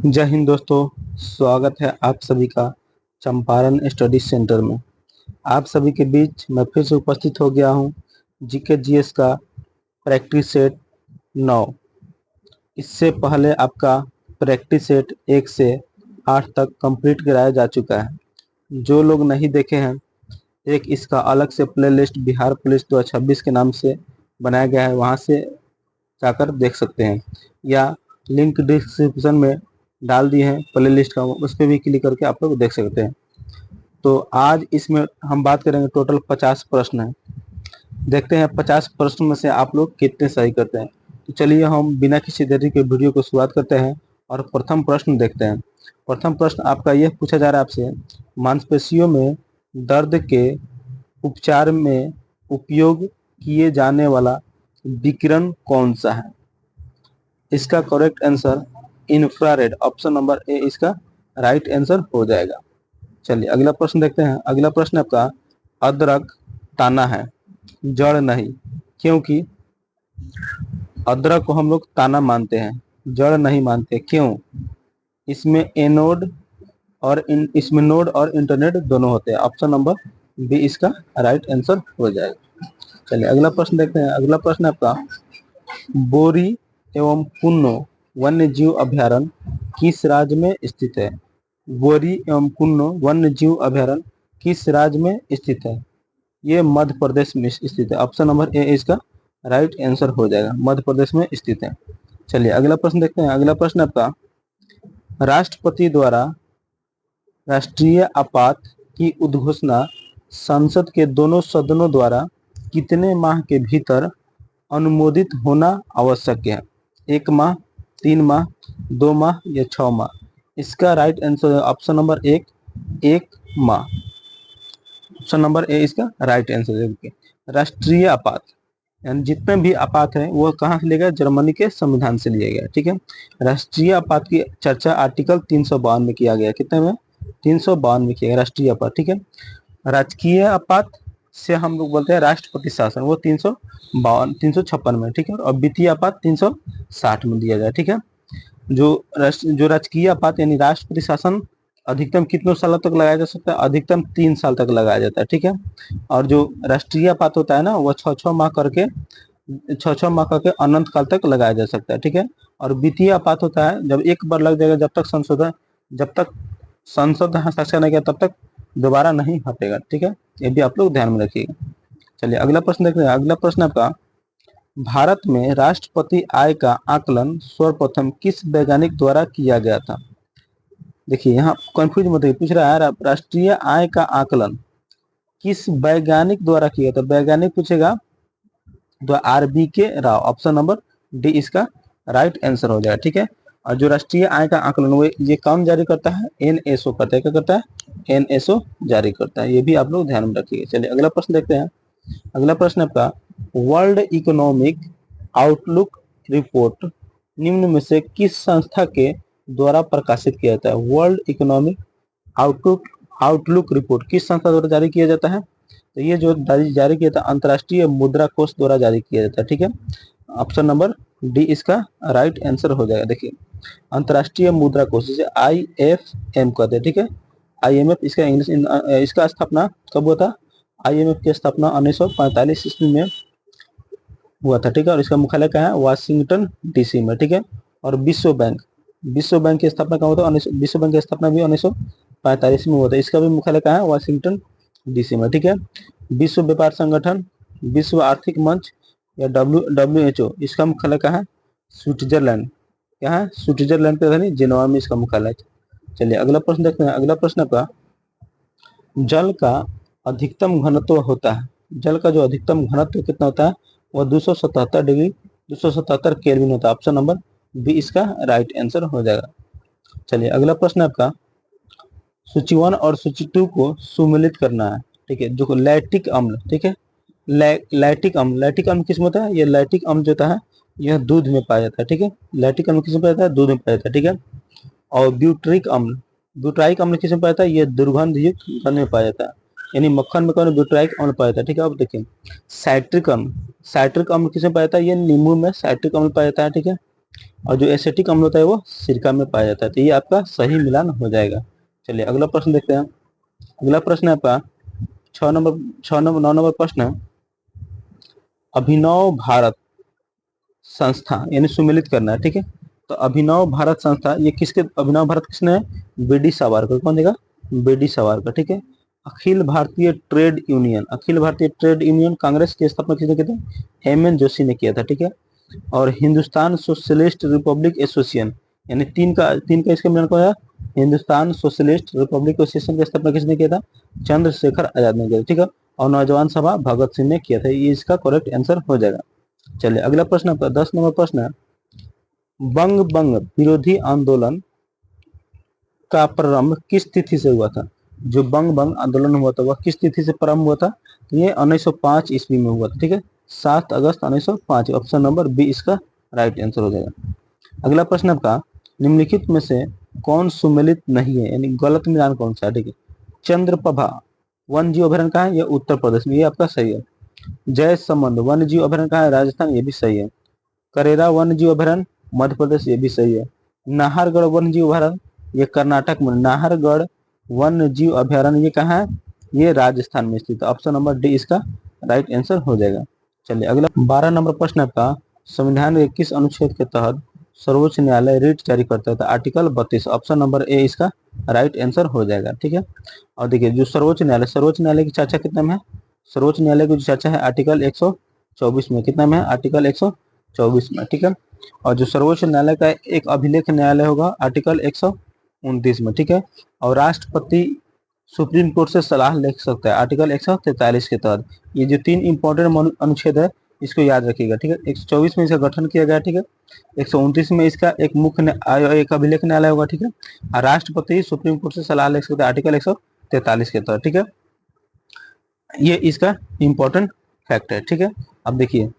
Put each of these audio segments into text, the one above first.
जय हिंद दोस्तों। स्वागत है आप सभी का चंपारण स्टडी सेंटर में। आप सभी के बीच मैं फिर से उपस्थित हो गया हूं जीके जीएस का प्रैक्टिस सेट 9। इससे पहले आपका प्रैक्टिस सेट 1 से 8 तक कंप्लीट कराया जा चुका है। जो लोग नहीं देखे हैं, एक इसका अलग से प्लेलिस्ट बिहार पुलिस 2026 के नाम से बनाया गया है, वहां से जाकर देख सकते हैं, या लिंक डिस्क्रिप्शन में डाल दिए हैं प्लेलिस्ट का, उस पर भी क्लिक करके आप लोग देख सकते हैं। तो आज इसमें हम बात करेंगे, टोटल 50 प्रश्न है। देखते हैं 50 प्रश्न में से आप लोग कितने सही करते हैं। तो चलिए हम बिना किसी देरी के वीडियो को शुरुआत करते हैं और प्रथम प्रश्न देखते हैं। प्रथम प्रश्न आपका यह पूछा जा रहा है आपसे, मांसपेशियों में दर्द के उपचार में उपयोग किए जाने वाला विकिरण कौन सा है? इसका correct answer infrared, option number A इसका राइट आंसर हो जाएगा। चलिए अगला प्रश्न देखते हैं। अगला प्रश्न आपका, अदरक ताना है, जड़ नहीं, क्योंकि अदरक को हम लोग ताना मानते हैं, जड़ नहीं मानते, क्यों? इसमें इसमें नोड और इंटरनेट दोनों होते हैं। ऑप्शन नंबर बी इसका राइट आंसर हो जाएगा। चलिए अगला प्रश्न देखते हैं। अगला प्रश्न आपका, बोरी एवं कुन्नो वन्य जीव अभयारण्य किस राज्य में स्थित है? बोरी एवं कुन्नो वन्य जीव अभयारण्य किस राज्य में स्थित है? ये मध्य प्रदेश में स्थित है। ऑप्शन नंबर ए इसका राइट आंसर हो जाएगा, मध्य प्रदेश में स्थित है। चलिए अगला प्रश्न देखते हैं। अगला प्रश्न आपका, राष्ट्रपति द्वारा राष्ट्रीय आपात की उद्घोषणा संसद के दोनों सदनों द्वारा कितने माह के भीतर अनुमोदित होना आवश्यक है? 1 माह, 3 माह, 2 माह या 6 माह? इसका राइट आंसर ऑप्शन नंबर 1 माह। ऑप्शन नंबर ए इसका राइट आंसर है। राष्ट्रीय आपात यानी जितने भी आपात है वो कहाँ से लिया गया? जर्मनी के संविधान से लिया गया। ठीक है, राष्ट्रीय आपात की चर्चा आर्टिकल 352 में किया गया। कितने में? 352 में किया गया राष्ट्रीय आपात। ठीक है, राजकीय आपात से हम लोग बोलते हैं राष्ट्रपति शासन, वो 356 में। ठीक है, और वित्तीय आपात 360 में दिया गया। ठीक है, जो राजकीय आपात यानी राष्ट्रपति शासन अधिकतम कितने सालों तक लगाया जा सकता है? अधिकतम 3 साल तक लगाया जाता है। ठीक है, और जो राष्ट्रीय आपात होता है ना, वो 6 माह करके अनंत काल तक लगाया जा सकता है। ठीक है, और वित्तीय आपात होता है जब एक बार लग जाएगा, जब तक संसद हस्ताक्षर नहीं किया तब तक दोबारा नहीं हटेगा। ठीक है, ये भी आप लोग ध्यान में रखिएगा। चलिए अगला प्रश्न देखते हैं। अगला प्रश्न आपका, भारत में राष्ट्रपति आय का आकलन सर्वप्रथम किस वैज्ञानिक द्वारा किया गया था? देखिए यहाँ कंफ्यूज मत होइए, पूछ रहा है राष्ट्रीय आय का आकलन किस वैज्ञानिक द्वारा किया था। वैज्ञानिक पूछेगा तो आरबी के राव, ऑप्शन नंबर डी इसका राइट आंसर हो जाएगा। ठीक है, और जो राष्ट्रीय आय का आकलन वो ये कौन जारी करता है? एनएसओ करता है। क्या करता है? एनएसओ जारी करता है। ये भी आप लोग ध्यान में रखिए। चलिए अगला प्रश्न देखते हैं। अगला प्रश्न आपका, वर्ल्ड इकोनॉमिक आउटलुक रिपोर्ट निम्न में से किस संस्था के द्वारा प्रकाशित किया जाता है? वर्ल्ड इकोनॉमिक आउटलुक रिपोर्ट किस संस्था द्वारा जारी किया जाता है? तो ये जो जारी किया था अंतर्राष्ट्रीय मुद्रा कोष द्वारा जारी किया जाता है। ठीक है, ऑप्शन नंबर डी इसका राइट आंसर हो जाएगा। देखिए अंतर्राष्ट्रीय मुद्रा कोष जिसे IFM कहते हैं। ठीक है, IMF इसका इंग्लिश, इसका स्थापना कब हुआ था? IMF की स्थापना 1945 ईस्वी में हुआ था। ठीक है, और इसका मुख्यालय कहाँ है? वाशिंगटन DC में। ठीक है, और विश्व बैंक की स्थापना कहाँ हुआ था? विश्व बैंक की स्थापना भी 1945 में हुआ था। इसका भी मुख्यालय कहाँ है? वाशिंगटन DC में। ठीक है, विश्व व्यापार संगठन, विश्व आर्थिक मंच या WHO इसका मुख्यालय कहाँ है? स्विट्जरलैंड। क्या है? स्विट्जरलैंड की राजधानी जिनेवा में इसका मुख्यालय। चलिए अगला प्रश्न देखते हैं। अगला प्रश्न आपका, जल का अधिकतम घनत्व होता है, जल का जो अधिकतम घनत्व कितना होता है? वह 277 केल्विन होता है। ऑप्शन नंबर बी इसका राइट आंसर हो जाएगा। चलिए अगला प्रश्न आपका, सूची 1 और सूची 2 को सुमेलित करना है। ठीक है, जो लैक्टिक अम्ल, ठीक है, लैक्टिक अम्ल किसमें होता है? ये लैक्टिक अम्ल जो होता है यह दूध में पाया जाता है। ठीक है, लैक्टिक अम्ल किसमें पाया जाता है? दूध में पाया जाता है। ठीक है, और ब्यूट्रिक अम्ल किसमें पाया जाता है? ये दुर्गंध युक्त घन में पाया जाता है, यानी मक्खन में कौन ब्यूट्राइक अम्ल पाया जाता है। ठीक है, अब देखिए साइट्रिक अम्ल किसमें पाया जाता है? ये नींबू में साइट्रिक अम्ल पाया जाता है। ठीक है, और जो एसिटिक अम्ल होता है वो सिरका में पाया जाता है। तो ये आपका सही मिलान हो जाएगा। चलिए अगला प्रश्न देखते हैं। अगला प्रश्न है आपका 9 नंबर प्रश्न है, अभिनव भारत संस्था यानी सुमेलित करना है, ठीक है। तो अभिनव भारत संस्था ये किसके, अभिनव भारत किसने है, बीडी सावरकर। कौन देगा, बीडी सावरकर, ठीक है। Akhil Bharatiya trade union, Akhil Bharatiya trade union Congress की स्थापना किसने की थी, हेमन जोशी ने किया था, ठीक है। और हिंदुस्तान सोशलिस्ट रिपब्लिक एसोसिएशन यानी तीन का इसका मिलान कौन है, हिंदुस्तान सोशलिस्ट रिपब्लिक एसोसिएशन की स्थापना किसने किया था, चंद्रशेखर आजाद ने किया था, ठीक है। और नौजवान सभा भगत सिंह ने किया था। ये इसका करेक्ट आंसर हो जाएगा। चलिए अगला प्रश्न आपका 10 नंबर प्रश्न है, बंग बंग विरोधी आंदोलन का प्रारंभ किस तिथि से हुआ था। जो बंग बंग आंदोलन हुआ था वह किस तिथि से प्रारंभ हुआ था, ये 1905 ईस्वी में हुआ था, ठीक है। 7 अगस्त 1905, ऑप्शन नंबर बी इसका राइट आंसर हो जाएगा। अगला प्रश्न आपका, निम्नलिखित में से कौन सुमेलित नहीं है, यानी गलत मिलान कौन सा है, ठीक है। चंद्रप्रभा वन जीव अभ्यारण्य कहाँ है, ये उत्तर प्रदेश में, ये आपका सही है। जय संबंध वन जीव अभ्यारण्य कहाँ है, राजस्थान, ये भी सही है। करेरा वन जीव अभ्यारण्य मध्य प्रदेश, ये भी सही है। नाहरगढ़ वन जीव अभ्यारण्य ये कर्नाटक में, नाहरगढ़ वन जीव अभ्यारण्य ये कहाँ है, ये राजस्थान में स्थित है। ऑप्शन नंबर डी इसका राइट आंसर हो जाएगा। चलिए अगला 12 नंबर प्रश्न आपका, संविधान के किस अनुच्छेद के तहत सर्वोच्च न्यायालय रिट जारी करता है, तो आर्टिकल 32, ऑप्शन नंबर ए इसका राइट आंसर हो जाएगा, ठीक है। और देखिए जो सर्वोच्च न्यायालय की चर्चा कितने में है, सर्वोच्च न्यायालय की जो चर्चा है आर्टिकल 124 में, कितना में है, आर्टिकल 124 में, ठीक है। और जो सर्वोच्च न्यायालय का एक अभिलेख न्यायालय होगा आर्टिकल 129 में, ठीक है। और राष्ट्रपति सुप्रीम कोर्ट से सलाह ले सकता है आर्टिकल 143 के तहत। ये जो 3 इंपॉर्टेंट अनुच्छेद है इसको याद रखिएगा, ठीक है। 124 में इसका गठन किया गया, ठीक है। 129 में इसका एक एक अभिलेख न्यायालय होगा, ठीक है। और राष्ट्रपति सुप्रीम कोर्ट से सलाह ले सकते हैं आर्टिकल 143 के तहत, ठीक है। ये इसका इंपॉर्टेंट फैक्ट है, ठीक है। अब देखिए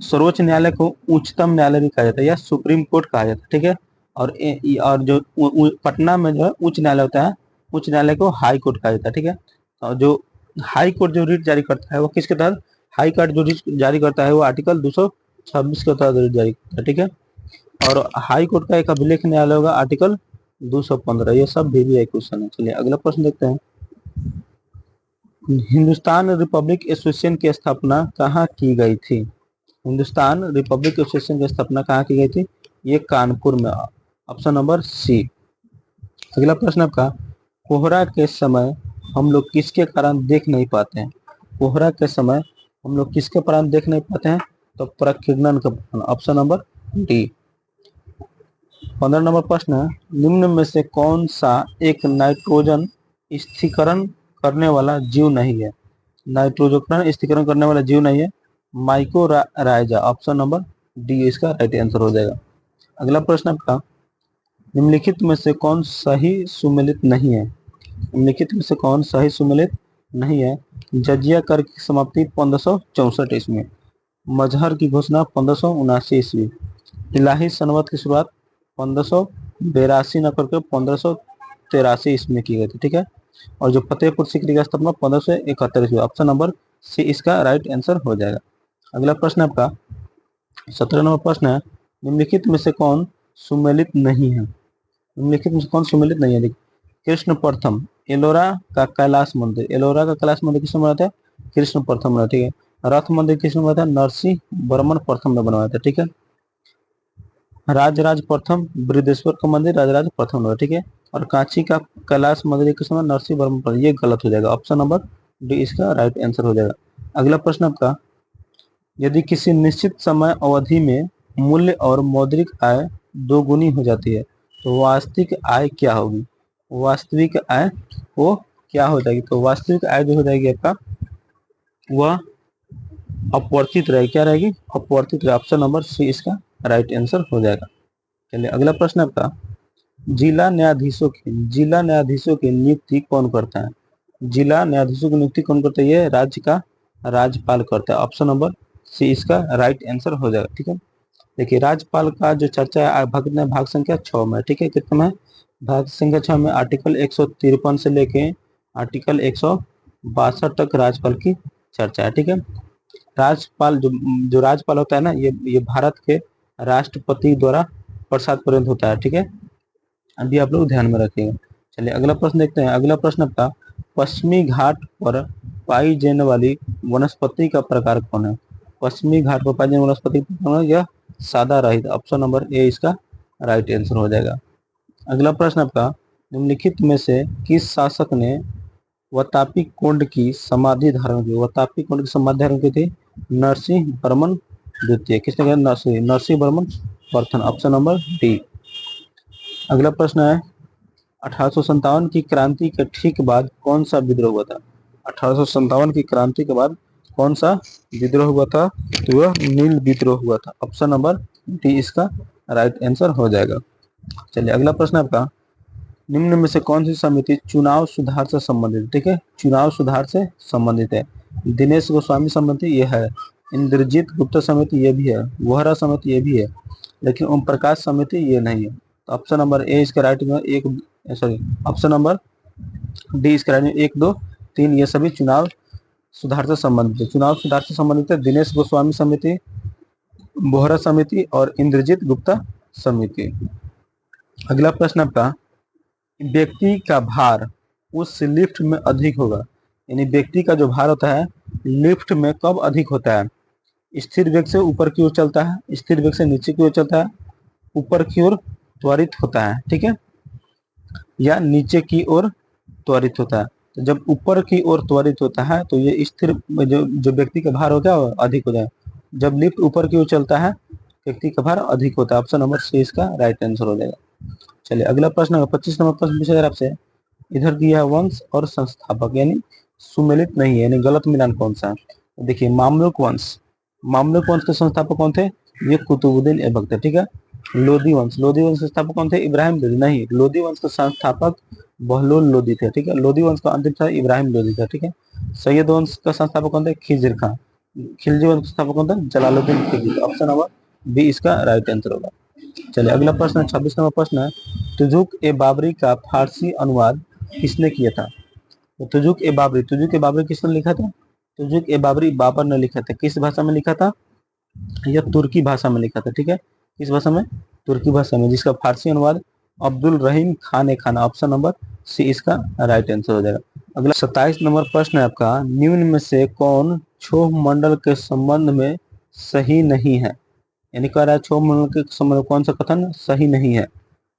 सर्वोच्च न्यायालय को उच्चतम न्यायालय भी कहा जाता है या सुप्रीम कोर्ट कहा जाता है, ठीक है। और जो पटना में जो है उच्च न्यायालय होता है, उच्च न्यायालय को हाई कोर्ट कहा जाता है, ठीक है। और जो हाई कोर्ट जो रिट जारी करता है वो किसके तहत, हाई कोर्ट जो रिट जारी करता है वो आर्टिकल 226 के तहत रिट जारी करता है, ठीक है। और हाई कोर्ट का एक अभिलेख न्यायालय होगा आर्टिकल 215। ये सब भी क्वेश्चन है। चलिए अगला प्रश्न देखते हैं, हिंदुस्तान रिपब्लिक एसोसिएशन की स्थापना कहाँ की गई थी, हिंदुस्तान रिपब्लिक एसोसिएशन की स्थापना कहाँ की गई थी, ये कानपुर में, ऑप्शन नंबर सी। अगला प्रश्न आपका, कोहरा के समय हम लोग किसके कारण देख नहीं पाते हैं, कोहरा के समय हम लोग किसके कारण देख नहीं पाते हैं, तो प्रकीर्णन का, ऑप्शन नंबर डी। 15 नंबर प्रश्न है, निम्न में से कौन सा एक नाइट्रोजन स्थिरीकरण करने वाला जीव नहीं है, नाइट्रोजन स्थिरीकरण करने वाला जीव नहीं है, माइकोराइजा, ऑप्शन नंबर डी इसका राइट आंसर हो जाएगा। अगला प्रश्न आपका, निम्नलिखित में से कौन सही सुमेलित नहीं है, निम्नलिखित में से कौन सही सुमेलित नहीं है, जजिया कर की समाप्ति 1564 ईस्वी, मजहर की घोषणा 1579 ईस्वी, इलाही सनवत की शुरुआत 1582 न करके 1583 ईस्वी में की गई थी, ठीक है। और जो फतेहपुर सीकरी का स्थापना 1571 ईस्वी, ऑप्शन नंबर सी इसका राइट आंसर हो जाएगा। अगला प्रश्न आपका 17 नंबर प्रश्न है, निम्नलिखित में से कौन सुमेलित नहीं है, निम्नलिखित में से कौन सुमेलित नहीं है, देखिए कृष्ण प्रथम एलोरा का कैलाश मंदिर, एलोरा का कैलाश मंदिर किसने बनाया था, कृष्ण प्रथम बनाया, ठीक है। रथ मंदिर किसने बनाया था, नरसिंह वर्मन प्रथम ने बनवाया था, ठीक है। राजराज प्रथम बृहदेश्वर का मंदिर राजराज प्रथम बनाया, ठीक है। और कांची का कैलाश मंदिर किसने बनाया, नरसिंह वर्मन प्रथम, ये गलत हो जाएगा, ऑप्शन नंबर डी इसका राइट आंसर हो जाएगा। अगला प्रश्न आपका, यदि किसी निश्चित समय अवधि में मूल्य और मौद्रिक आय दोगुनी हो जाती है तो वास्तविक आय क्या होगी, वास्तविक आय वो क्या हो जाएगी, तो वास्तविक आय जो हो जाएगी आपका वह अपवर्तित रहेगी, क्या रहेगी, अपवर्तित रहेगी, ऑप्शन नंबर सी इसका राइट आंसर हो जाएगा। चलिए अगला प्रश्न आपका, जिला न्यायाधीशों की नियुक्ति कौन करता है, जिला न्यायाधीशों की नियुक्ति कौन करता है, ये राज्य का राज्यपाल करता है, ऑप्शन नंबर सी इसका राइट आंसर हो जाएगा, ठीक है। देखिए राज्यपाल का जो चर्चा है भाग संख्या 6 में, ठीक है, कितना में, भाग संख्या 6 में आर्टिकल 153 से लेके आर्टिकल 162 तक राज्यपाल की चर्चा है, ठीक है। राज्यपाल जो राज्यपाल होता है ना, ये भारत के राष्ट्रपति द्वारा प्रसाद पर्यंत होता है, ठीक है, अभी आप लोग ध्यान में रखिएगा। चलिए अगला प्रश्न देखते हैं। अगला प्रश्न आपका, पश्चिमी घाट पर पाई जाने वाली वनस्पति का प्रकार कौन है? पश्चिमी घाट पर पाई जाने वाली वनस्पति कौन है? यह सादा रहित, ऑप्शन नंबर ए इसका राइट आंसर हो जाएगा। अगला प्रश्न आपका, निम्नलिखित में से किस शासक ने वतापी कुंड की समाधि धारण की? वतापी कुंड की समाधि धारण की थी? नरसिंह वर्मन द्वितीय। किसने किया? नरसिंह वर्मन प्रथम, ऑप्शन नंबर डी। अगला प्रश्न है, 1857 की क्रांति के ठीक बाद कौन सा विद्रोह हुआ था? 1857 की क्रांति के बाद कौन सा विद्रोह हुआ था? तो वह नील विद्रोह हुआ था, ऑप्शन नंबर डी इसका राइट आंसर हो जाएगा। चलिए अगला प्रश्न आपका, निम्न में से कौन सी समिति चुनाव सुधार से संबंधित? ठीक है, चुनाव सुधार से संबंधित है। दिनेश गोस्वामी समिति ये है, इंद्रजीत गुप्ता समिति ये भी है, वोहरा समिति ये भी है, लेकिन ओम प्रकाश समिति ये नहीं है। तो ऑप्शन नंबर ए इसका राइट में ऑप्शन नंबर डी इसका राइट में 1, 2, 3 ये सभी चुनाव सुधार से संबंधित है। चुनाव सुधार से संबंधित है दिनेश गोस्वामी समिति, बोहरा समिति और इंद्रजीत गुप्ता समिति। अगला प्रश्न आपका, व्यक्ति का भार उस लिफ्ट में अधिक होगा, यानी व्यक्ति का जो भार होता है लिफ्ट में कब अधिक होता है? स्थिर वेग से ऊपर की ओर चलता है, स्थिर वेग से नीचे की ओर चलता है, ऊपर की ओर त्वरित होता है, ठीक है, या नीचे की ओर त्वरित होता है। तो जब ऊपर की ओर त्वरित होता है तो ये स्थिर जो व्यक्ति का भार होता है अधिक होता है। जब लिफ्ट ऊपर की ओर चलता है व्यक्ति का भार अधिक होता है, ऑप्शन नंबर सी इसका राइट आंसर हो जाएगा। चलिए अगला प्रश्न है, 25 नंबर प्रश्न पूछा जा रहा है आपसे। इधर दिया है वंश और संस्थापक, यानी सुमेलित नहीं है, यानी गलत मिलान कौन सा है? देखिए मामलुक वंश, मामलुक वंश के संस्थापक कौन थे? ये कुतुबुद्दीन ऐबक थे, ठीक है। लोधी वंश, लोधी वंश के संस्थापक कौन थे? इब्राहिम लोधी नहीं, लोधी वंश के संस्थापक बहलोल लोधी थे, ठीक है। लोधी वंश का अंतिम था इब्राहिम लोधी था, ठीक है। सैयद वंश का संस्थापक कौन थे? खिज्र खां। खिलजी वंश का संस्थापक कौन था? Jalaluddin Khilji. Option number B इसका राइट आंसर होगा। चलिए अगला प्रश्न है, 26 नंबर प्रश्न है, तुजुक ए बाबरी का फारसी अनुवाद किसने किया था? तो तुजुक ए बाबरी किसने लिखा था? तुजुक ए बाबरी बाबर ने लिखा था। किस भाषा में लिखा था? यह तुर्की भाषा में लिखा था, ठीक है। किस भाषा में? तुर्की भाषा में, जिसका फारसी अनुवाद अब्दुल रहीम खान ए खान, ऑप्शन नंबर सी इसका राइट आंसर हो जाएगा। अगला 27 नंबर प्रश्न है आपका, निम्न में से कौन क्षोभ मंडल के संबंध में सही नहीं है? यानी कह रहा है क्षोभ मंडल के संबंध में कौन सा कथन सही नहीं है?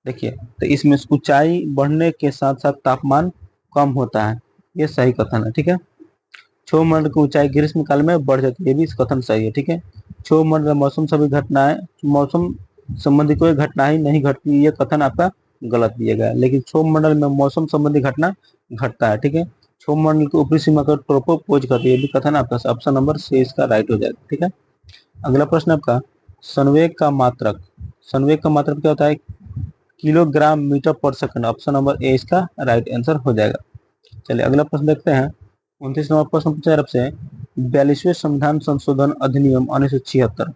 देखिए, तो इसमें ऊंचाई बढ़ने के साथ साथ तापमान कम होता है, ये सही कथन है, ठीक है। क्षोभ मंडल की ऊंचाई ग्रीष्म काल में बढ़ जाती है, ये भी इस कथन सही है, ठीक है। क्षोभ मंडल मौसम सभी घटनाएं, मौसम संबंधी कोई घटना ही नहीं घटती, ये कथन आपका गलत दिया गया है। लेकिन क्षोभ मंडल में मौसम संबंधी घटना घटता है, ठीक है। क्षोभ मंडल की ऊपरी सीमा का ट्रोपोपोज करती है, ये भी कथन आपका ऑप्शन नंबर सी इसका राइट हो जाएगा, ठीक है। अगला प्रश्न आपका, संवेग का मात्रक, संवेग का मात्रक क्या होता है? किलोग्राम मीटर पर सेकंड, ऑप्शन नंबर ए इसका राइट आंसर हो जाएगा। चलिए अगला प्रश्न देखते हैं, 29 नंबर प्रश्न पूछा जा रहा है, 42वें संविधान संशोधन अधिनियम 1976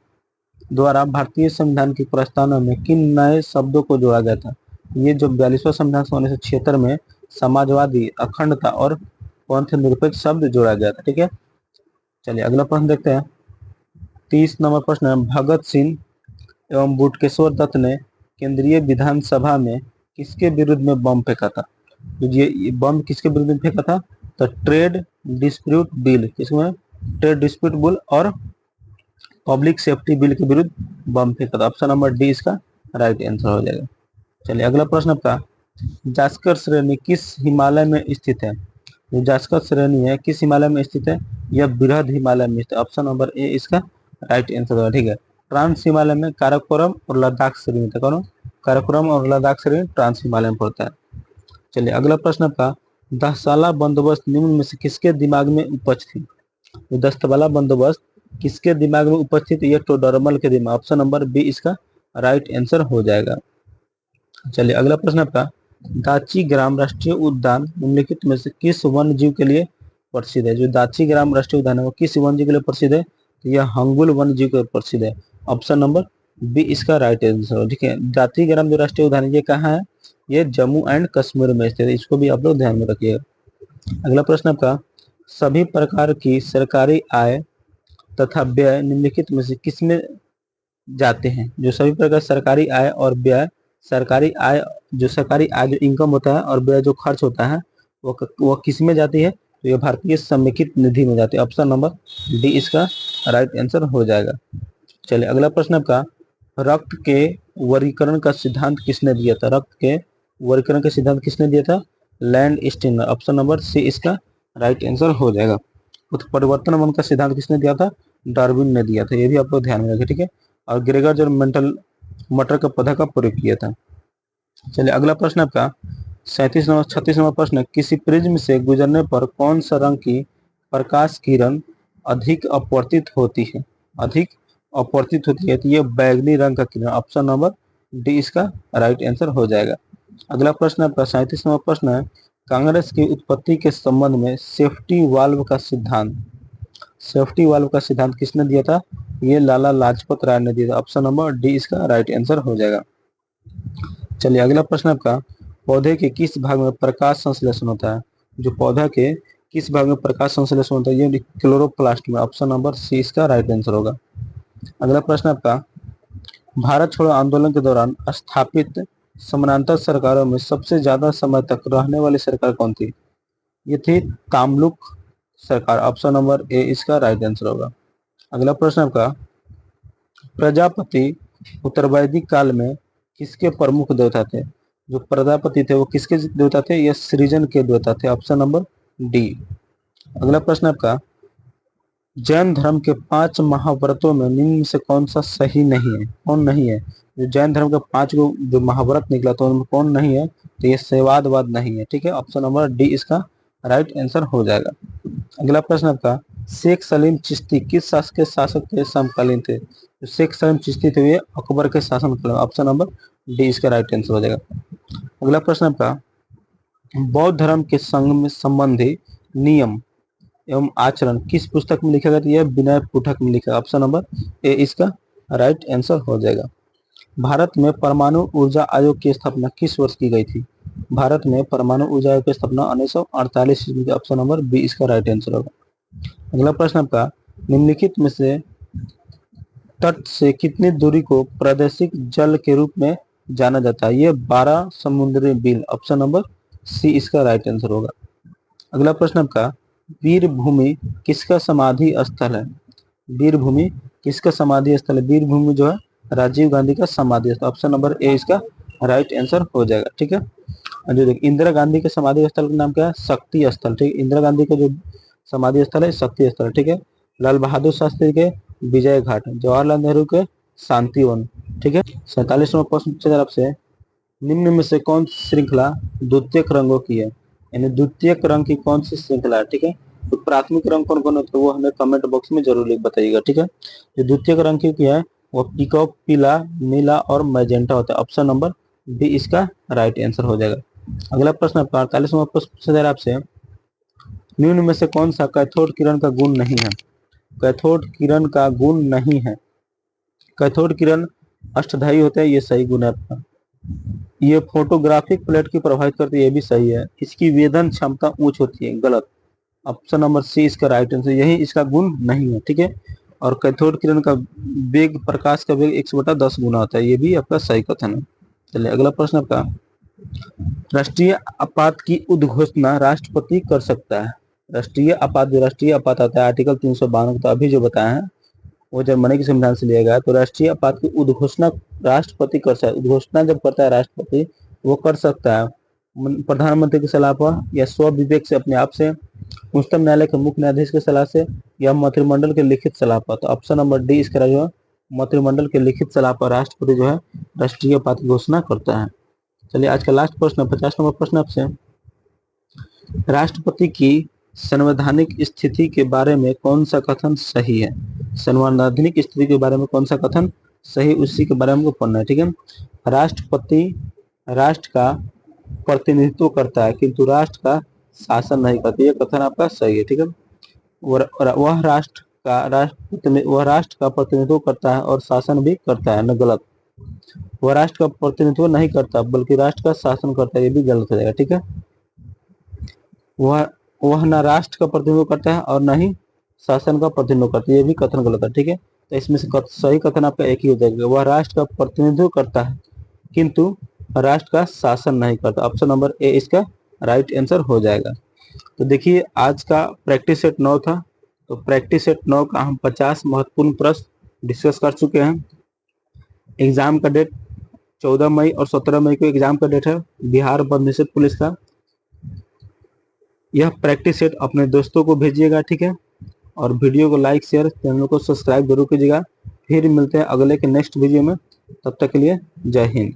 द्वारा भारतीय संविधान की प्रस्तावना में किन नए शब्दों को जोड़ा गया था? ये जो 42वां संविधान 1976 में समाजवादी, अखंडता और पंथ निरपेक्ष शब्द जोड़ा गया था, ठीक है। चलिए अगला प्रश्न देखते हैं, 30 नंबर प्रश्न है, भगत सिंह एवं बटुकेश्वर दत्त ने केंद्रीय विधानसभा में किसके विरुद्ध में बम फेंका था? तो ये बम किसके विरुद्ध में फेंका था? तो ट्रेड डिस्प्यूट बिल, किसमें? ट्रेड डिस्प्यूट बिल और पब्लिक सेफ्टी बिल के विरुद्ध बम फेंका था, ऑप्शन नंबर डी इसका राइट आंसर हो जाएगा। चलिए अगला प्रश्न आपका, जास्कर श्रेणी किस हिमालय में स्थित है? जो जास्कर श्रेणी है किस हिमालय में स्थित है? यह बृहद हिमालय में स्थित है, ऑप्शन नंबर ए इसका राइट आंसर होगा, ठीक है। ट्रांस हिमालय में काराकोरम और लद्दाख श्रेणी था, कौन? काराकोरम और लद्दाख श्रेणी ट्रांस हिमालय में पड़ता है। चलिए अगला प्रश्न आपका, दसताला बंदोबस्त निम्न में से किसके दिमाग में उपज थी? तो दसताला बंदोबस्त किसके दिमाग में उपस्थित? यह टोडरमल के दिमाग, ऑप्शन नंबर बी इसका राइट आंसर हो जाएगा। चलिए अगला प्रश्न आपका, दाची ग्राम राष्ट्रीय उद्यान निम्नलिखित में से किस वन्य जीव के लिए प्रसिद्ध है? जो दाची ग्राम राष्ट्रीय उद्यान है वो किस वन्य जीव के लिए प्रसिद्ध है? तो यह हंगुल वन्य जीव के लिए प्रसिद्ध है, ऑप्शन नंबर बी इसका राइट आंसर, ठीक है। दाची ग्राम जो राष्ट्रीय उद्यान है ये कहाँ है? ये जम्मू एंड कश्मीर में स्थित है, इसको भी आप लोग ध्यान में रखिएगा। अगला प्रश्न आपका, सभी प्रकार की सरकारी आय तथा व्यय निम्नलिखित में से किसमें जाते हैं। जो सभी प्रकार सरकारी आय और व्यय, सरकारी आय जो सरकारी आय जो इनकम होता है और व्यय जो खर्च होता है वो किस में जाती है? तो ये भारतीय समेकित निधि में जाती है। ऑप्शन नंबर डी इसका राइट आंसर हो जाएगा। चलिए अगला प्रश्न आपका, रक्त के वर्गीकरण का सिद्धांत किसने दिया था? रक्त के वर्गीकरण का सिद्धांत किसने दिया था? Landsteiner. Option number C इसका राइट आंसर हो जाएगा। उत्परिवर्तन मन का सिद्धांत किसने दिया था? डार्विन ने दिया था। ये भी आपको ध्यान में रखें, ठीक है। और ग्रेगर जो मेंटल मटर का पौधा का प्रयोग किया था। चलिए अगला प्रश्न आपका 36 नंबर प्रश्न है, किसी प्रिज्म से गुजरने पर कौन सा रंग की प्रकाश किरण अधिक अपवर्तित होती है? अधिक अपवर्तित होती है, तो ये बैगनी रंग का किरण। ऑप्शन नंबर डी इसका राइट आंसर हो जाएगा। अगला प्रश्न आपका 37 नंबर प्रश्न है, कांग्रेस की उत्पत्ति के संबंध में सेफ्टी वाल्व का सिद्धांत किसने दिया था? ये लाला लाजपत राय ने दिया था। ऑप्शन नंबर डी इसका राइट आंसर हो जाएगा। चलिए अगला प्रश्न आपका, पौधे के किस भाग में प्रकाश संश्लेषण होता है? जो पौधा के किस भाग में प्रकाश संश्लेषण होता है? ये क्लोरोप्लास्ट में। ऑप्शन नंबर सी इसका राइट आंसर होगा। अगला प्रश्न आपका, भारत छोड़ो आंदोलन के दौरान स्थापित समानांतर सरकारों में सबसे ज्यादा समय तक रहने वाली सरकार कौन थी? ये थी तामलुक सरकार। ऑप्शन नंबर ए इसका राइट आंसर होगा। अगला प्रश्न आपका, प्रजापति उत्तरवैदिक काल में किसके प्रमुख देवता थे? जो प्रजापति थे वो किसके देवता थे? ये सृजन के देवता थे। Option number D. अगला प्रश्न आपका, जैन धर्म के 5 महाव्रतों में निम्न में से कौन सा सही नहीं है? कौन नहीं है? जो जैन धर्म के 5 जो महाव्रत निकला था उनमें कौन नहीं है? तो ये सेवादवाद नहीं है, ठीक है। ऑप्शन नंबर डी इसका राइट आंसर हो जाएगा। अगला प्रश्न आपका, शेख सलीम चिश्ती किस शासक के समकालीन थे? तो शेख सलीम चिश्ती थे ये अकबर के शासन काल में। ऑप्शन नंबर डी इसका राइट आंसर हो जाएगा। अगला प्रश्न आपका, बौद्ध धर्म के संग में संबंधी नियम एवं आचरण किस पुस्तक में लिखा गया? यह विनय पिटक में लिखा। ऑप्शन नंबर ए इसका राइट आंसर हो जाएगा। भारत में परमाणु ऊर्जा आयोग की स्थापना किस वर्ष की गई थी? भारत में परमाणु ऊर्जा आयोग की स्थापना 1948 ईस्वी में। ऑप्शन नंबर बी इसका राइट आंसर होगा। अगला प्रश्न आपका, निम्नलिखित में से तट से कितनी दूरी को प्रादेशिक जल के रूप में जाना जाता है? ये 12 समुद्री मील। ऑप्शन नंबर सी इसका राइट आंसर होगा। अगला प्रश्न आपका, वीरभूमि किसका समाधि स्थल है? वीरभूमि किसका समाधि स्थल है? वीरभूमि जो है राजीव गांधी का समाधि स्थल। ऑप्शन नंबर ए इसका राइट आंसर हो जाएगा, ठीक है। जो देखिए इंदिरा गांधी के समाधि स्थल का नाम क्या है? शक्ति स्थल, ठीक है। इंदिरा गांधी का जो समाधि स्थल है शक्ति स्थल, ठीक है। लाल बहादुर शास्त्री के विजय घाट, जवाहरलाल नेहरू के शांति वन, ठीक है। 47वां प्रश्न पूछा जाए आपसे, निम्न में से कौन सी श्रृंखला द्वितीयक रंगों की है? यानी द्वितीयक रंग की कौन सी श्रृंखला है, ठीक है। तो प्राथमिक रंग कौन कौन होता है वो हमें कमेंट बॉक्स में जरूर बताइएगा, ठीक है। जो द्वितीयक रंग की है वो पीकॉक, पीला, नीला और मैजेंटा होता है। ऑप्शन नंबर डी इसका राइट आंसर हो जाएगा। अगला प्रश्न 48वां प्रश्न पूछा जा रहा है आपसे, निम्न में से कौन सा कैथोड किरण का गुण नहीं है? कैथोड किरण का गुण नहीं है। कैथोड किरण अष्टधायी होता है, ये सही गुण है आपका। ये फोटोग्राफिक प्लेट की प्रभावित करती है, ये भी सही है। इसकी वेदन क्षमता उच्च होती है, गलत। ऑप्शन नंबर सी इसका राइट आंसर, यही इसका गुण नहीं है, ठीक है। और कैथोड किरण का वेग, प्रकाश का वेग 100/10 गुना होता है, ये भी आपका सही कथन है। चलिए अगला प्रश्न आपका, राष्ट्रीय आपात की उद्घोषणा राष्ट्रपति कर सकता है। राष्ट्रीय आपात आता है आर्टिकल 352, तो अभी जो बताया है वो जर्मनी के संविधान से लिया गया है। तो राष्ट्रीय आपात की उद्घोषणा राष्ट्रपति कर सकता है। उद्घोषणा जब करता है राष्ट्रपति वो कर सकता है प्रधानमंत्री की सलाह पर, या स्व विवेक से, अपने आप से, उच्चतम न्यायालय के मुख्य न्यायाधीश की सलाह से, या मंत्रिमंडल के लिखित सलाह पर। तो ऑप्शन नंबर डी इसका जो है मंत्रिमंडल के लिखित सलाह पर राष्ट्रपति जो है राष्ट्रीय आपात की घोषणा करता है। चलिए आज का लास्ट प्रश्न 50 नंबर प्रश्न आपसे, राष्ट्रपति की संवैधानिक स्थिति के बारे में कौन सा कथन सही है? संवैधानिक स्थिति के बारे में कौन सा कथन सही, उसी के बारे में हमको पढ़ना है, ठीक है। राष्ट्रपति राष्ट्र का प्रतिनिधित्व करता है किंतु राष्ट्र का शासन नहीं करता, ये कथन आपका सही है, ठीक है। वह राष्ट्र का प्रतिनिधित्व करता है और शासन भी करता है, न गलत। वह राष्ट्र का प्रतिनिधित्व नहीं करता बल्कि राष्ट्र का शासन करता है, ये भी गलत हो जाएगा, ठीक है। वह न राष्ट्र का प्रतिनिधित्व करता है और न ही शासन का प्रतिनिधित्व करता है, ये भी कथन गलत है, ठीक है। तो इसमें से सही कथन आपका एक ही हो जाएगा, वह राष्ट्र का प्रतिनिधित्व करता है किंतु राष्ट्र का शासन नहीं करता। ऑप्शन नंबर ए इसका राइट आंसर हो जाएगा। तो देखिए आज का प्रैक्टिस सेट 9 था, तो प्रैक्टिस सेट 9 का हम 50 महत्वपूर्ण प्रश्न डिस्कस कर चुके हैं। एग्जाम का डेट 14 मई और 17 मई को एग्जाम का डेट है बिहार वन निषेध पुलिस का। यह प्रैक्टिस सेट अपने दोस्तों को भेजिएगा, ठीक है, और वीडियो को लाइक शेयर चैनल को सब्सक्राइब जरूर कीजिएगा। फिर मिलते हैं अगले के नेक्स्ट वीडियो में, तब तक के लिए जय हिंद।